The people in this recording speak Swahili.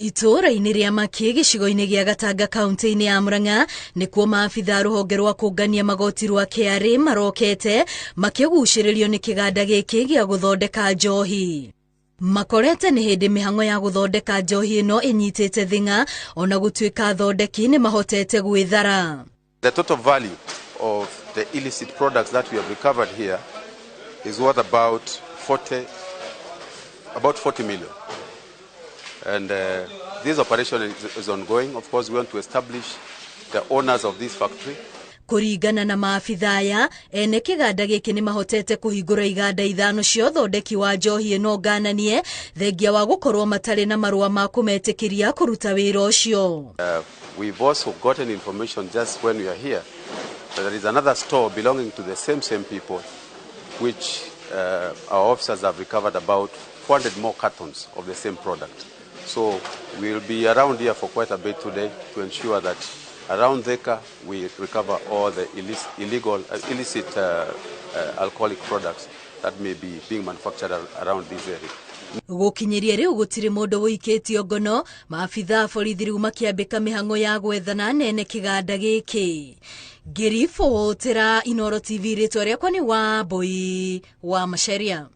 Itũũra-inĩ rĩa Makĩ gĩcigo-inĩ gĩa Gatanga kaunti-inĩ ya Murang'a nĩkuo maabitha rũhonge rwa kũngania magoti rwa Kĩrathondeka marokete makĩgucĩrĩrio nĩ kĩganda gĩkĩ gĩa gũthondeka njohi. Makorete nĩ hĩndĩ mĩhang'o ya gũthondeka njohi ĩno ĩnyitĩte thing'a ona gũtuĩka athondeki nĩ mahotete gwĩthara. The total value of the illicit products that we have recovered here is worth about 40 million. And this operation is ongoing. Of course, we want to establish the owners of this factory. Kũringana na maabitha aya, ene kĩganda gĩkĩ nĩ mahotete kũhingũra iganda ithano cia ũthondeki wa njohi ĩno ngananie thengia wa gũkorwo matarĩ na marũa ma kũmetĩkĩria kũruta wĩra ũcio. We've also gotten information just when we are here that there is another store belonging to the same people, which our officers have recovered about 400 more cartons of the same product. So we'll be around here for quite a bit today to ensure that around Theka we recover all the illicit alcoholic products that may be being manufactured around this area. Gũkinyĩria rĩu gũtirĩ mũndũ wũikĩtio ngono, maabitha borithi rĩu makĩambĩka mĩhang'o ya gwethana nene kĩganda gĩkĩ. Ngĩribotera Inooro TV, rĩtwa rĩakwa nĩ Wambui wa Macharia.